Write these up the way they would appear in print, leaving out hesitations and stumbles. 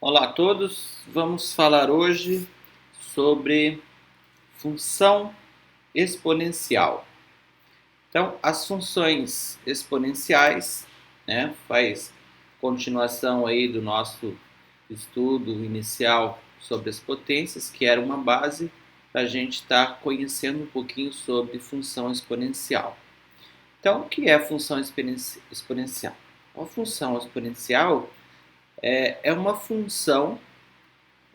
Olá a todos, vamos falar hoje sobre função exponencial. Então, as funções exponenciais, faz continuação aí do nosso estudo inicial sobre as potências, que era uma base para a gente estar conhecendo um pouquinho sobre função exponencial. Então, o que é a função exponencial? A função exponencial é uma função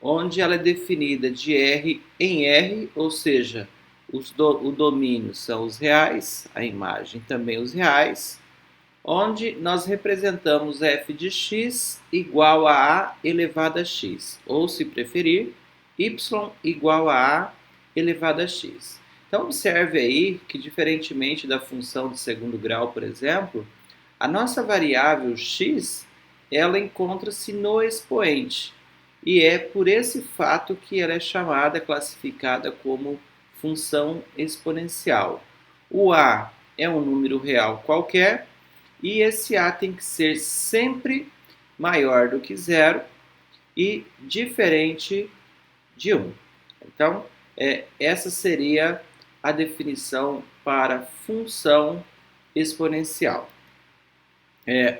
onde ela é definida de R em R, ou seja, o domínio são os reais, a imagem também os reais, onde nós representamos f de x igual a a elevado a x, ou se preferir, y igual a a elevado a x. Então observe aí que, diferentemente da função de segundo grau, por exemplo, a nossa variável x, ela encontra-se no expoente. E é por esse fato que ela é chamada, classificada como função exponencial. O a é um número real qualquer e esse a tem que ser sempre maior do que zero e diferente de 1. Então, essa seria a definição para função exponencial.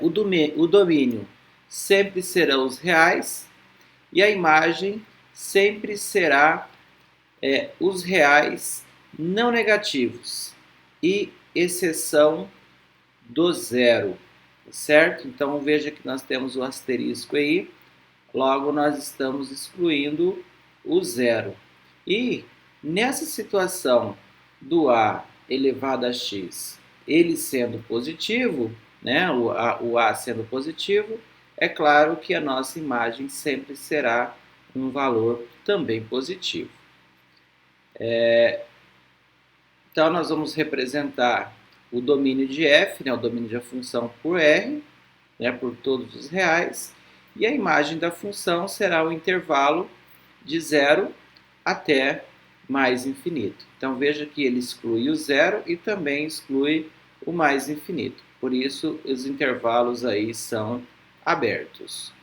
O domínio sempre serão os reais e a imagem sempre será os reais não negativos e exceção do zero, certo? Então veja que nós temos o asterisco aí, logo nós estamos excluindo o zero. E nessa situação do a elevado a x, ele sendo positivo, o a sendo positivo, é claro que a nossa imagem sempre será um valor também positivo. Então, nós vamos representar o domínio de f, o domínio da função por r, por todos os reais, e a imagem da função será o intervalo de 0 até mais infinito. Então, veja que ele exclui o zero e também exclui o mais infinito. Por isso, os intervalos aí são abertos.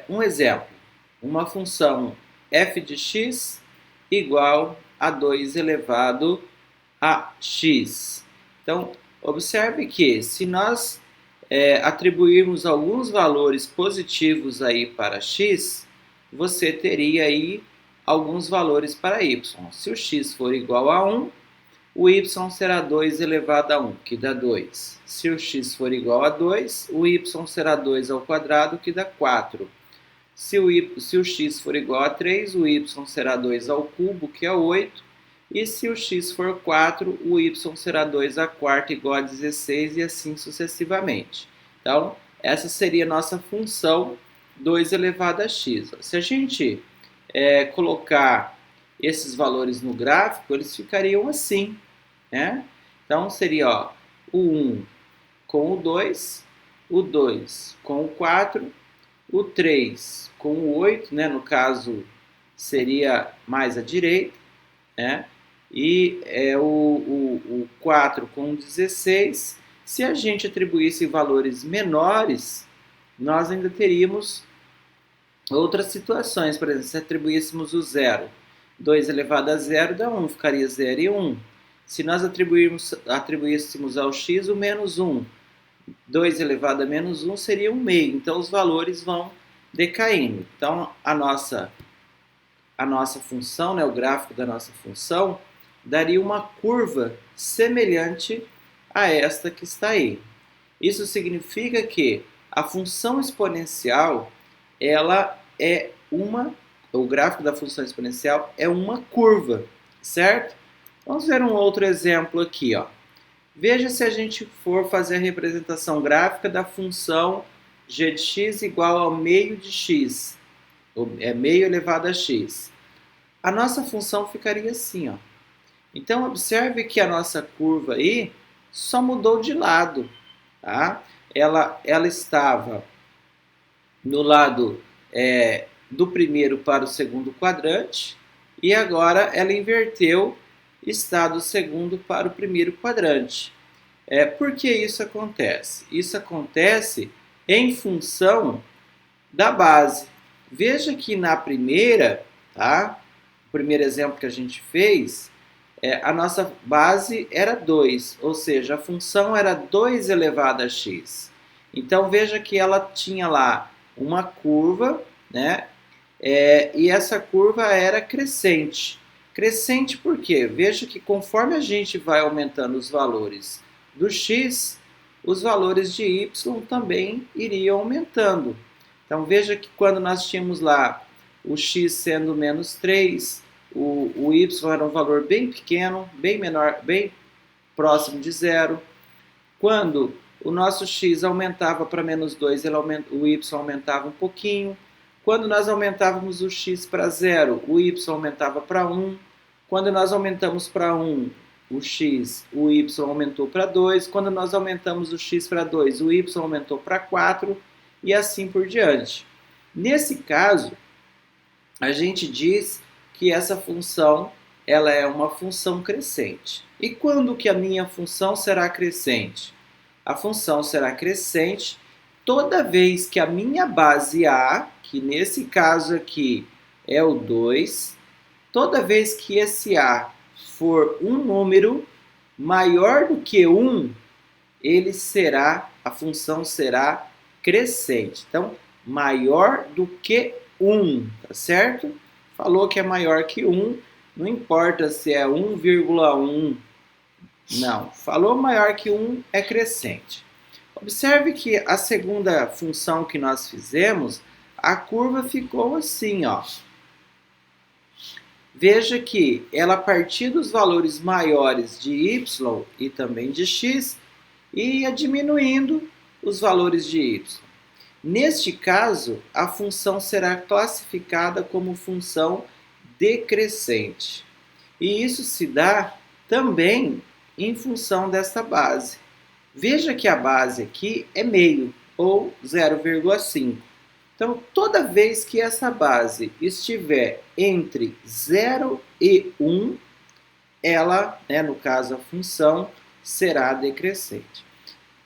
Um exemplo, uma função f de x igual a 2 elevado a x. Então, observe que se nós atribuirmos alguns valores positivos aí para x, você teria aí alguns valores para y. Se o x for igual a 1, o y será 2 elevado a 1, que dá 2. Se o x for igual a 2, o y será 2 ao quadrado, que dá 4. Se o x for igual a 3, o y será 2 ao cubo, que é 8. E se o x for 4, o y será 2 à quarta, igual a 16, e assim sucessivamente. Então, essa seria a nossa função 2 elevado a x. Se a gente colocar esses valores no gráfico, eles ficariam assim. Então, seria o 1 com o 2 com o 4, o 3 com o 8, no caso seria mais à direita, e o 4 com o 16. Se a gente atribuísse valores menores, nós ainda teríamos outras situações. Por exemplo, se atribuíssemos o 0, 2 elevado a 0 dá 1, ficaria 0 e 1. Se nós atribuíssemos ao x o menos 1, 2 elevado a menos 1 seria 1 meio. Então, os valores vão decaindo. Então, a nossa função, o gráfico da nossa função, daria uma curva semelhante a esta que está aí. Isso significa que a função exponencial, o gráfico da função exponencial é uma curva, certo? Vamos ver um outro exemplo aqui, Veja se a gente for fazer a representação gráfica da função g de x igual ao meio de x, meio elevado a x. A nossa função ficaria assim, Então, observe que a nossa curva aí só mudou de lado, tá? Ela estava no lado do primeiro para o segundo quadrante e agora ela inverteu, está do segundo para o primeiro quadrante. Por que isso acontece? Isso acontece em função da base. Veja que na primeira, tá? O primeiro exemplo que a gente fez, a nossa base era 2, ou seja, a função era 2 elevado a x. Então veja que ela tinha lá uma curva, né? E essa curva era crescente. Crescente por quê? Veja que conforme a gente vai aumentando os valores do x, os valores de y também iriam aumentando. Então veja que quando nós tínhamos lá o x sendo menos 3, o y era um valor bem pequeno, bem menor, bem próximo de zero. Quando o nosso x aumentava para menos 2, o y aumentava um pouquinho. Quando nós aumentávamos o x para 0, o y aumentava para 1. Quando nós aumentamos para 1 o x, o y aumentou para 2. Quando nós aumentamos o x para 2, o y aumentou para 4. E assim por diante. Nesse caso, a gente diz que essa função ela é uma função crescente. E quando que a minha função será crescente? A função será crescente toda vez que a minha base A, que nesse caso aqui é o 2, toda vez que esse A for um número maior do que 1, a função será crescente. Então, maior do que 1, tá certo? Falou que é maior que 1, não importa se é 1,1, não. Falou maior que 1 é crescente. Observe que a segunda função que nós fizemos, a curva ficou assim, ó. Veja que ela a partir dos valores maiores de y e também de x, ia diminuindo os valores de y. Neste caso, a função será classificada como função decrescente. E isso se dá também em função desta base. Veja que a base aqui é meio, ou 0,5. Então, toda vez que essa base estiver entre 0 e 1, ela, no caso a função, será decrescente.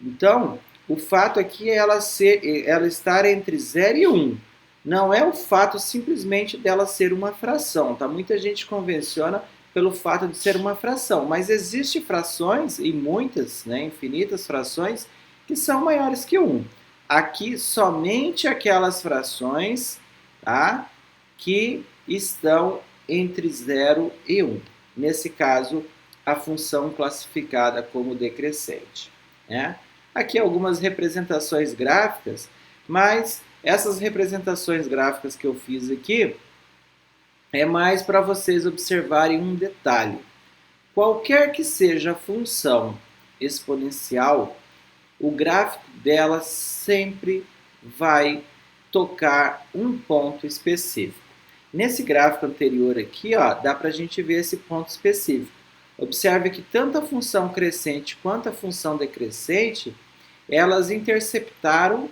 Então, o fato aqui é ela estar entre 0 e 1. Não é o fato simplesmente dela ser uma fração, tá? Muita gente convenciona pelo fato de ser uma fração, mas existem frações, e muitas, infinitas frações, que são maiores que 1. Aqui, somente aquelas frações, tá, que estão entre 0 e 1. Nesse caso, a função classificada como decrescente, né? Aqui algumas representações gráficas, mas essas representações gráficas que eu fiz aqui é mais para vocês observarem um detalhe. Qualquer que seja a função exponencial, o gráfico dela sempre vai tocar um ponto específico. Nesse gráfico anterior aqui, ó, dá para a gente ver esse ponto específico. Observe que tanto a função crescente quanto a função decrescente, elas interceptaram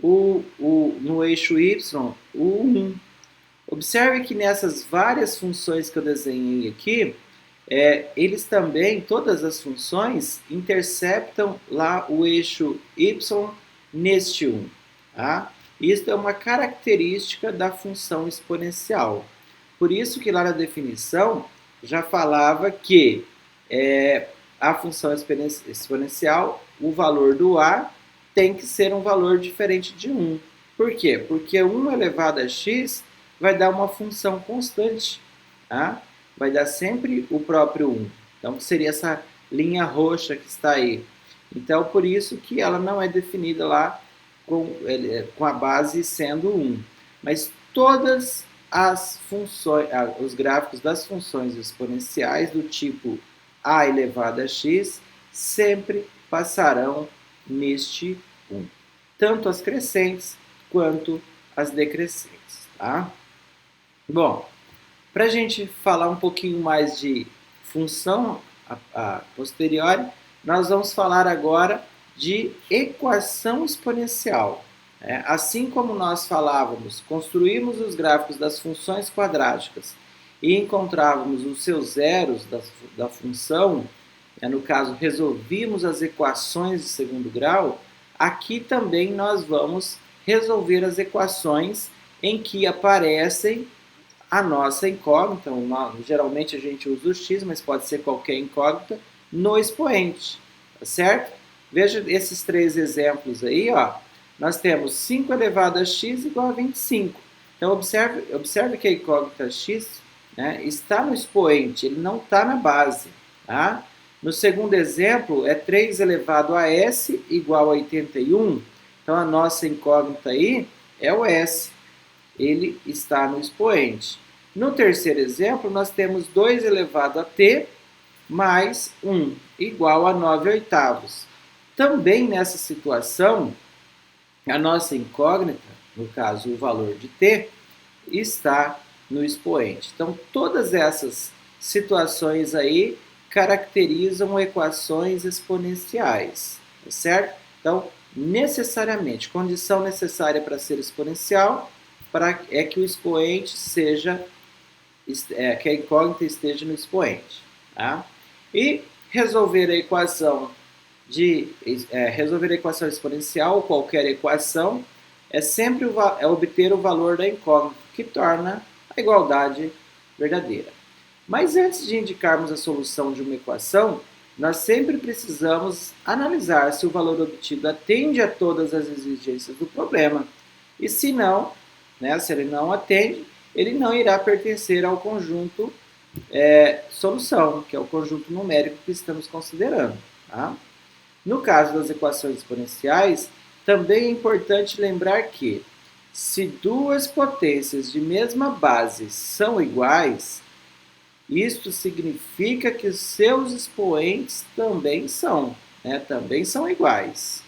no eixo y o 1. Observe que nessas várias funções que eu desenhei aqui, eles também, todas as funções, interceptam lá o eixo y neste 1. Tá? Isso é uma característica da função exponencial. Por isso que lá na definição já falava que a função exponencial, o valor do a tem que ser um valor diferente de 1. Por quê? Porque 1 elevado a x vai dar uma função constante. Tá? Vai dar sempre o próprio 1. Então, seria essa linha roxa que está aí. Então, por isso que ela não é definida lá com a base sendo 1. Mas todas as funções, os gráficos das funções exponenciais do tipo a elevado a x sempre passarão neste 1. Tanto as crescentes quanto as decrescentes. Tá? Bom, para a gente falar um pouquinho mais de função a posteriori, nós vamos falar agora de equação exponencial. Assim como nós falávamos, construímos os gráficos das funções quadráticas e encontrávamos os seus zeros da função, no caso, resolvíamos as equações de segundo grau, aqui também nós vamos resolver as equações em que aparecem a nossa incógnita. Geralmente a gente usa o x, mas pode ser qualquer incógnita, no expoente, tá certo? Veja esses três exemplos aí, ó. Nós temos 5 elevado a x igual a 25. Então, observe que a incógnita x, né, está no expoente, ele não está na base. Tá? No segundo exemplo, é 3 elevado a s igual a 81. Então, a nossa incógnita aí é o s. Ele está no expoente. No terceiro exemplo, nós temos 2 elevado a t mais 1 igual a 9 oitavos. Também nessa situação, a nossa incógnita, no caso o valor de t, está no expoente. Então, todas essas situações aí caracterizam equações exponenciais, tá certo? Então, necessariamente, condição necessária para ser exponencial é que o expoente seja, que a incógnita esteja no expoente. Tá? E resolver a equação resolver a equação exponencial, qualquer equação, é sempre obter o valor da incógnita, que torna a igualdade verdadeira. Mas antes de indicarmos a solução de uma equação, nós sempre precisamos analisar se o valor obtido atende a todas as exigências do problema. E se não, né, se ele não atende, ele não irá pertencer ao conjunto solução, que é o conjunto numérico que estamos considerando. Tá? No caso das equações exponenciais, também é importante lembrar que, se duas potências de mesma base são iguais, isto significa que os seus expoentes também são iguais,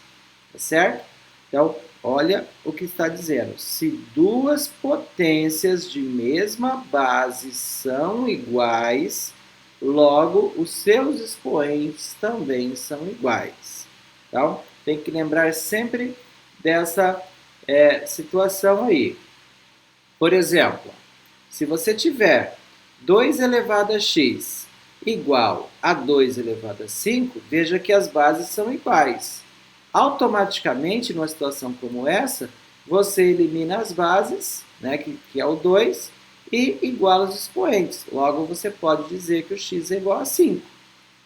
tá certo? Então, olha o que está dizendo. Se duas potências de mesma base são iguais, logo os seus expoentes também são iguais. Então, tem que lembrar sempre dessa situação aí. Por exemplo, se você tiver 2 elevado a x igual a 2 elevado a 5, veja que as bases são iguais. Automaticamente, numa situação como essa, você elimina as bases, né, que é o 2, e iguala os expoentes. Logo, você pode dizer que o x é igual a 5,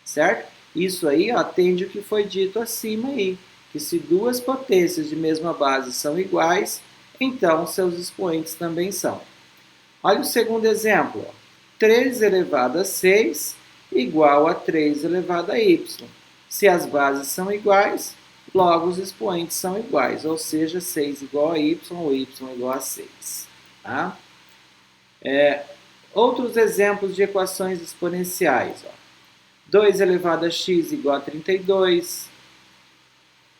certo? Isso aí atende o que foi dito acima aí, que se duas potências de mesma base são iguais, então seus expoentes também são. Olha o segundo exemplo. 3 elevado a 6 igual a 3 elevado a y. Se as bases são iguais, logo os expoentes são iguais, ou seja, 6 igual a y ou y igual a 6. Tá? Outros exemplos de equações exponenciais. 2 elevado a x igual a 32,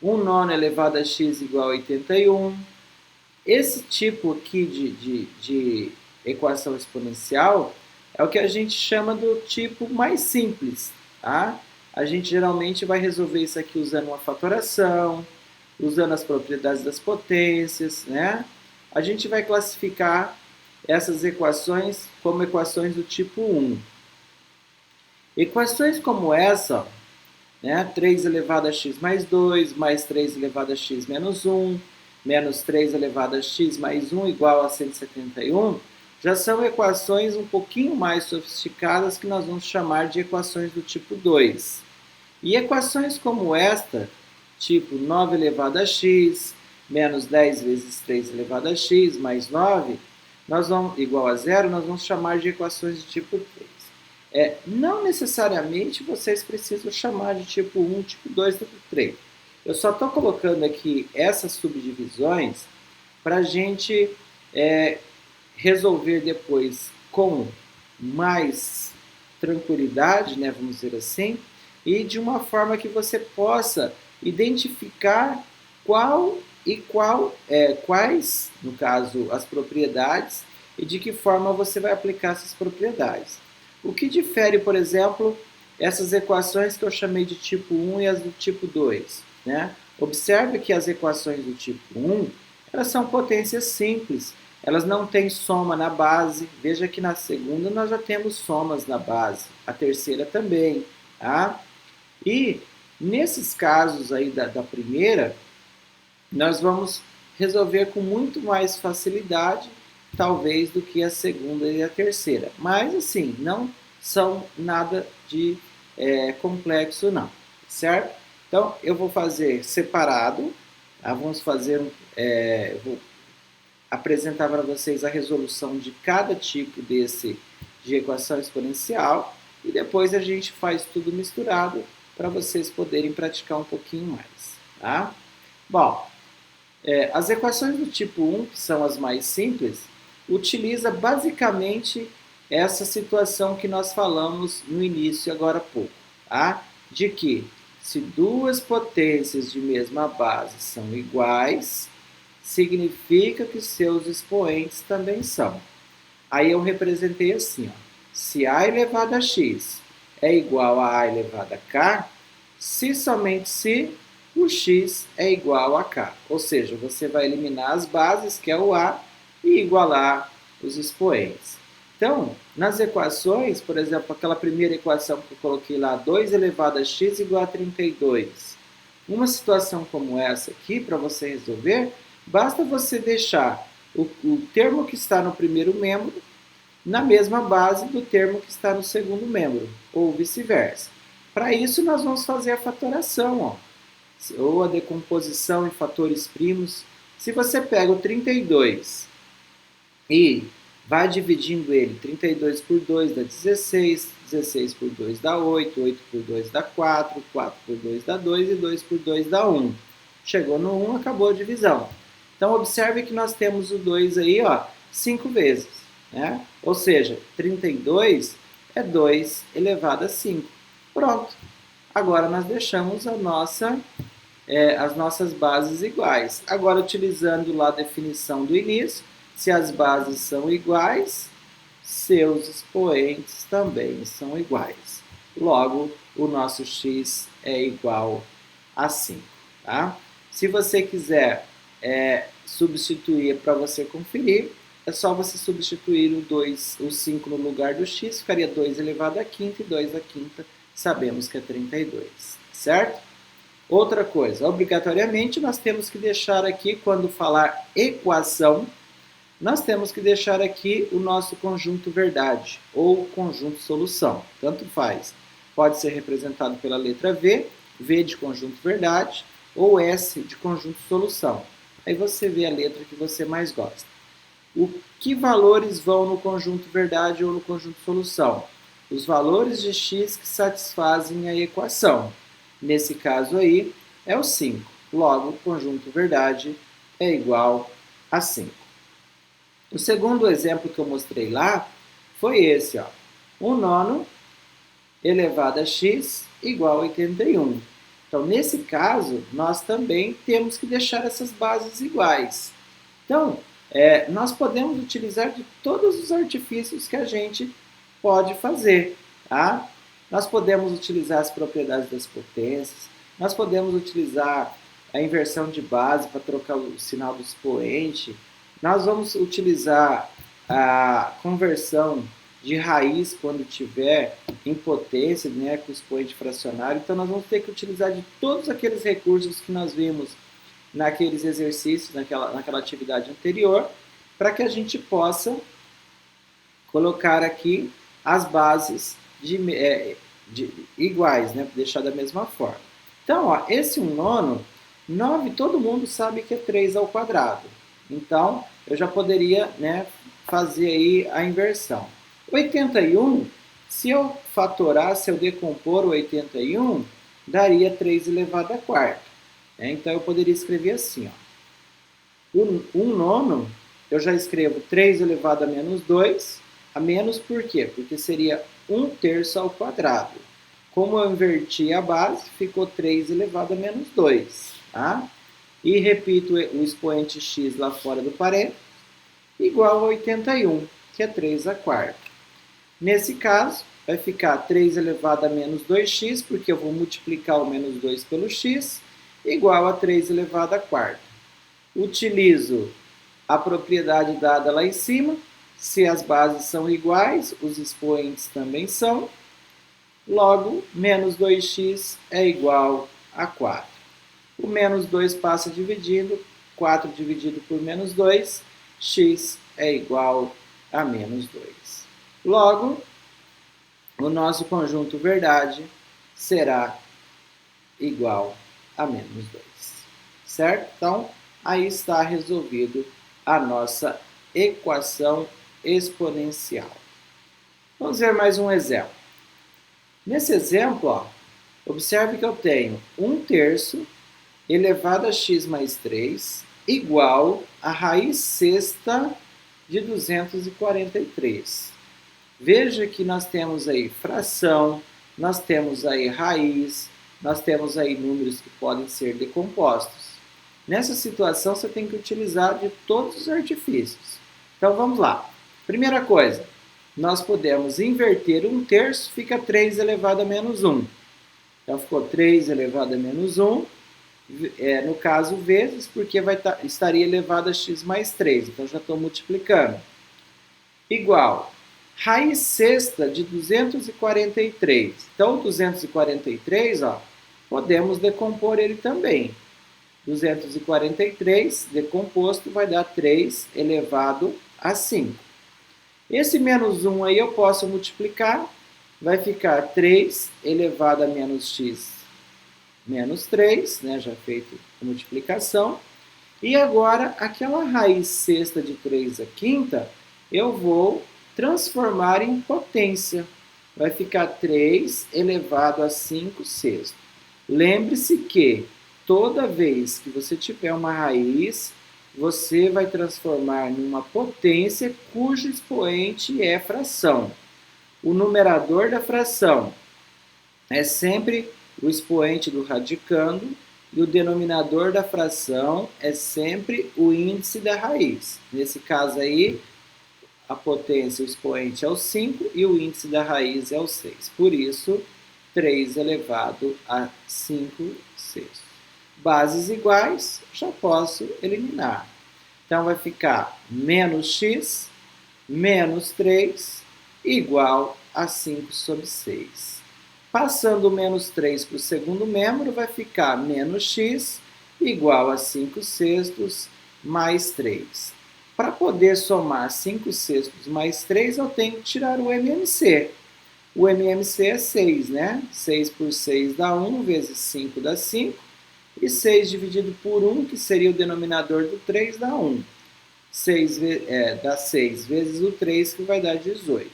1 nono elevado a x igual a 81. Esse tipo aqui de equação exponencial é o que a gente chama do tipo mais simples. Tá? A gente geralmente vai resolver isso aqui usando uma fatoração, usando as propriedades das potências, né? A gente vai classificar essas equações como equações do tipo 1. Equações como essa, né? 3 elevado a x mais 2, mais 3 elevado a x menos 1, menos 3 elevado a x mais 1 igual a 171, já são equações um pouquinho mais sofisticadas que nós vamos chamar de equações do tipo 2. E equações como esta, tipo 9 elevado a x, menos 10 vezes 3 elevado a x, mais 9, igual a 0, nós vamos chamar de equações de tipo 3. Não necessariamente vocês precisam chamar de tipo 1, tipo 2, tipo 3. Eu só estou colocando aqui essas subdivisões para a gente resolver depois com mais tranquilidade, né, vamos dizer assim, e de uma forma que você possa identificar quais, no caso, as propriedades e de que forma você vai aplicar essas propriedades. O que difere, por exemplo, essas equações que eu chamei de tipo 1 e as do tipo 2? Né? Observe que as equações do tipo 1, elas são potências simples, elas não têm soma na base. Veja que na segunda nós já temos somas na base, a terceira também. Tá? E nesses casos aí da primeira, nós vamos resolver com muito mais facilidade, talvez, do que a segunda e a terceira. Mas, assim, não são nada de complexo, não, certo? Então, eu vou fazer separado, tá? Vamos fazer, vou apresentar para vocês a resolução de cada tipo de equação exponencial e depois a gente faz tudo misturado para vocês poderem praticar um pouquinho mais, tá? Bom, as equações do tipo 1, que são as mais simples, utiliza basicamente essa situação que nós falamos no início agora há pouco, tá? De que se duas potências de mesma base são iguais, significa que seus expoentes também são. Aí eu representei assim, ó, se a elevado a x é igual a elevado a k, se somente se o x é igual a k. Ou seja, você vai eliminar as bases, que é o a, e igualar os expoentes. Então, nas equações, por exemplo, aquela primeira equação que eu coloquei lá, 2 elevado a x igual a 32. Uma situação como essa aqui, para você resolver, basta você deixar o termo que está no primeiro membro na mesma base do termo que está no segundo membro, ou vice-versa. Para isso, nós vamos fazer a fatoração, ó, ou a decomposição em fatores primos. Se você pega o 32 e vai dividindo ele, 32 por 2 dá 16, 16 por 2 dá 8, 8 por 2 dá 4, 4 por 2 dá 2 e 2 por 2 dá 1. Chegou no 1, acabou a divisão. Então, observe que nós temos o 2 aí, ó, 5 vezes, né? Ou seja, 32 é 2 elevado a 5. Pronto. Agora nós deixamos as nossas bases iguais. Agora, utilizando lá a definição do início, se as bases são iguais, seus expoentes também são iguais. Logo, o nosso x é igual a 5. Tá? Se você quiser substituir para você conferir, é só você substituir o 5 no lugar do x, ficaria 2 elevado a quinta, e 2 a quinta sabemos que é 32, certo? Outra coisa, obrigatoriamente nós temos que deixar aqui, quando falar equação, nós temos que deixar aqui o nosso conjunto verdade, ou conjunto solução, tanto faz. Pode ser representado pela letra V, V de conjunto verdade, ou S de conjunto solução. Aí você vê a letra que você mais gosta. Que valores vão no conjunto verdade ou no conjunto solução? Os valores de x que satisfazem a equação. Nesse caso aí, é o 5. Logo, o conjunto verdade é igual a 5. O segundo exemplo que eu mostrei lá foi esse, ó. 1/9 elevado a x igual a 81. Então, nesse caso, nós também temos que deixar essas bases iguais. Então, nós podemos utilizar de todos os artifícios que a gente pode fazer. Tá? Nós podemos utilizar as propriedades das potências, nós podemos utilizar a inversão de base para trocar o sinal do expoente, nós vamos utilizar a conversão de raiz quando tiver em potência, né, com o expoente fracionário. Então, nós vamos ter que utilizar de todos aqueles recursos que nós vimos naqueles exercícios, naquela atividade anterior, para que a gente possa colocar aqui as bases iguais, né? Deixar da mesma forma. Então, ó, esse 1/9, 9 todo mundo sabe que é 3 ao quadrado. Então, eu já poderia, né, fazer aí a inversão. 81, se eu fatorar, se eu decompor o 81, daria 3 elevado a quarta. Então, eu poderia escrever assim, ó. 1/9, eu já escrevo 3 elevado a menos 2. A menos por quê? Porque seria 1/3 ao quadrado. Como eu inverti a base, ficou 3 elevado a menos 2. Tá? E repito o expoente x lá fora do parênteses, igual a 81, que é 3 a quarta. Nesse caso, vai ficar 3 elevado a menos 2x, porque eu vou multiplicar o menos 2 pelo x, igual a 3 elevado a quarta. Utilizo a propriedade dada lá em cima. Se as bases são iguais, os expoentes também são. Logo, menos 2x é igual a 4. O menos 2 passa dividindo, 4 dividido por menos 2, x é igual a menos 2. Logo, o nosso conjunto verdade será igual a menos 2. Certo? Então, aí está resolvido a nossa equação exponencial. Vamos ver mais um exemplo. Nesse exemplo, ó, observe que eu tenho 1/3 elevado a x mais 3 igual a raiz sexta de 243. Veja que nós temos aí fração, nós temos aí raiz, nós temos aí números que podem ser decompostos. Nessa situação, você tem que utilizar de todos os artifícios. Então, vamos lá. Primeira coisa, nós podemos inverter 1/3, fica 3 elevado a menos 1. Então, ficou 3 elevado a menos 1, no caso, vezes, porque estaria elevado a x mais 3. Então, já estou multiplicando. Igual raiz sexta de 243. Então, 243, ó, podemos decompor ele também. 243 decomposto vai dar 3 elevado a 5. Esse menos 1 aí eu posso multiplicar, vai ficar 3 elevado a menos x menos 3, né, já feito a multiplicação. E agora, aquela raiz sexta de 3 a quinta, eu vou transformar em potência. Vai ficar 3 elevado a 5 sexto. Lembre-se que toda vez que você tiver uma raiz, você vai transformar numa potência cujo expoente é fração. O numerador da fração é sempre o expoente do radicando e o denominador da fração é sempre o índice da raiz. Nesse caso aí, a potência, o expoente é o 5 e o índice da raiz é o 6. Por isso, 3 elevado a 5 sextos. Bases iguais, já posso eliminar. Então, vai ficar menos x menos 3 igual a 5 sobre 6. Passando o menos 3 para o segundo membro, vai ficar menos x igual a 5 sextos mais 3. Para poder somar 5 sextos mais 3, eu tenho que tirar o MMC. O MMC é 6, né? 6 por 6 dá 1, vezes 5 dá 5. E 6 dividido por 1, que seria o denominador do 3, dá 1. 6, dá 6 vezes o 3, que vai dar 18.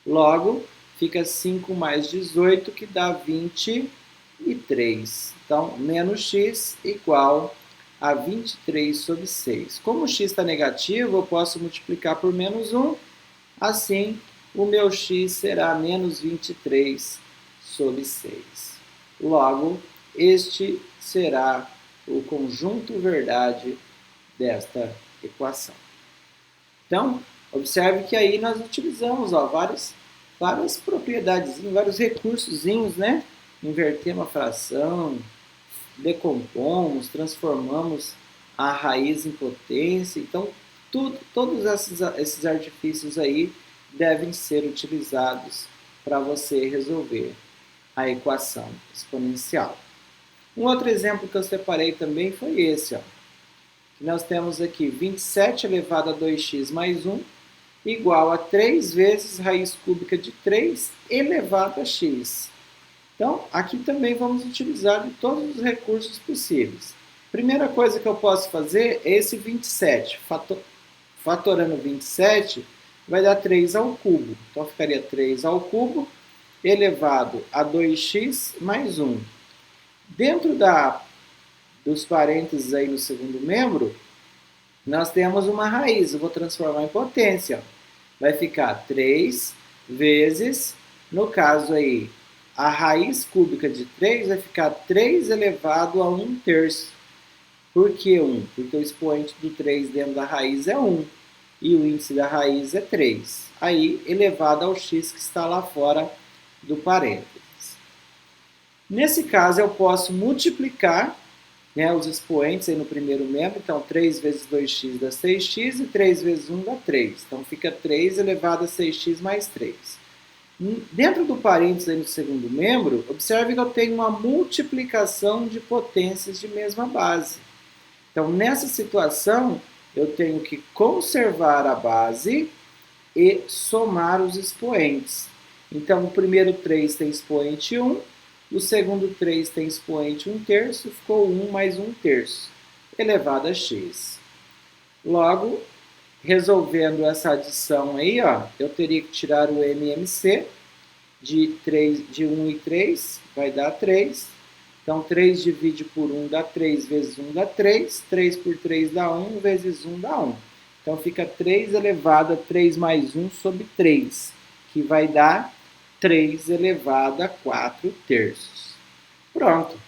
Logo, fica 5 mais 18, que dá 23. Então, menos x igual a 23 sobre 6. Como o x está negativo, eu posso multiplicar por menos 1. Assim, o meu x será menos 23 sobre 6. Logo, este será o conjunto verdade desta equação. Então, observe que aí nós utilizamos várias propriedades, vários recursos, né? Invertemos a fração, decompomos, transformamos a raiz em potência. Então, todos esses artifícios aí devem ser utilizados para você resolver a equação exponencial. Um outro exemplo que eu separei também foi esse, ó. Nós temos aqui 27 elevado a 2x mais 1 igual a 3 vezes raiz cúbica de 3 elevado a x. Então, aqui também vamos utilizar de todos os recursos possíveis. Primeira coisa que eu posso fazer é esse 27. Fatorando 27, vai dar 3 ao cubo. Então, ficaria 3 ao cubo elevado a 2x mais 1. Dentro dos parênteses aí no segundo membro, nós temos uma raiz. Eu vou transformar em potência. Vai ficar 3 vezes, no caso aí, a raiz cúbica de 3 vai ficar 3 elevado a 1/3. Por que 1? Porque o expoente do 3 dentro da raiz é 1. E o índice da raiz é 3. Aí, elevado ao x que está lá fora do parênteses. Nesse caso, eu posso multiplicar, né, os expoentes aí no primeiro membro. Então, 3 vezes 2x dá 6x e 3 vezes 1 dá 3. Então, fica 3 elevado a 6x mais 3. Dentro do parênteses aí no segundo membro, observe que eu tenho uma multiplicação de potências de mesma base. Então, nessa situação, eu tenho que conservar a base e somar os expoentes. Então, o primeiro 3 tem expoente 1, o segundo 3 tem expoente 1/3, ficou 1 mais 1/3, elevado a x. Logo, resolvendo essa adição aí, ó, eu teria que tirar o MMC de 1 e 3, vai dar 3. Então, 3 divide por 1 dá 3, vezes 1 dá 3, 3 por 3 dá 1, vezes 1 dá 1. Então, fica 3 elevado a 3 mais 1 sobre 3, que vai dar 3 elevado a 4/3. Pronto.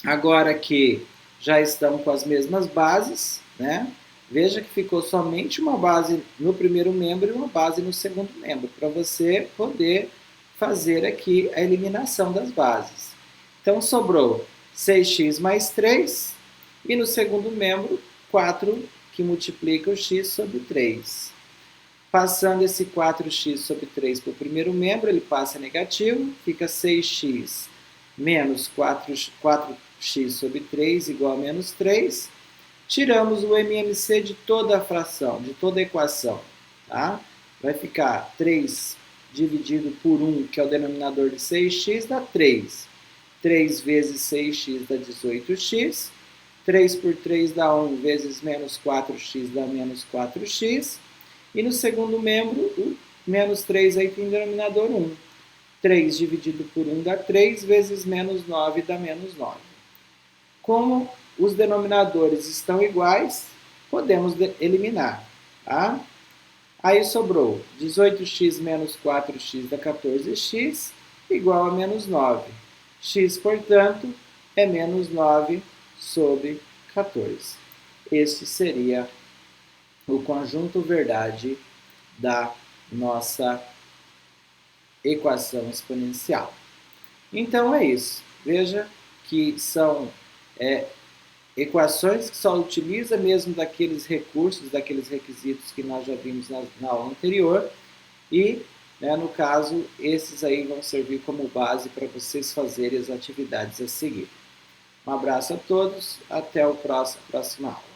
Agora que já estão com as mesmas bases, né? Veja que ficou somente uma base no primeiro membro e uma base no segundo membro, para você poder fazer aqui a eliminação das bases. Então, sobrou 6x mais 3 e no segundo membro, 4 que multiplica o x sobre 3. Passando esse 4x sobre 3 para o primeiro membro, ele passa negativo, fica 6x menos 4x sobre 3 igual a menos 3. Tiramos o MMC de toda a fração, de toda a equação. Tá? Vai ficar 3 dividido por 1, que é o denominador de 6x, dá 3. 3 vezes 6x dá 18x. 3 por 3 dá 1, vezes menos 4x dá menos 4x. E no segundo membro, o menos 3 aí tem denominador 1. 3 dividido por 1 dá 3, vezes menos 9 dá menos 9. Como os denominadores estão iguais, podemos eliminar. Tá? Aí sobrou 18x menos 4x dá 14x, igual a menos 9. X, portanto, é menos 9 sobre 14. Este seria o conjunto verdade da nossa equação exponencial. Então é isso. Veja que são equações que só utiliza mesmo daqueles recursos, daqueles requisitos que nós já vimos na aula anterior e, no caso, esses aí vão servir como base para vocês fazerem as atividades a seguir. Um abraço a todos, até a próxima aula.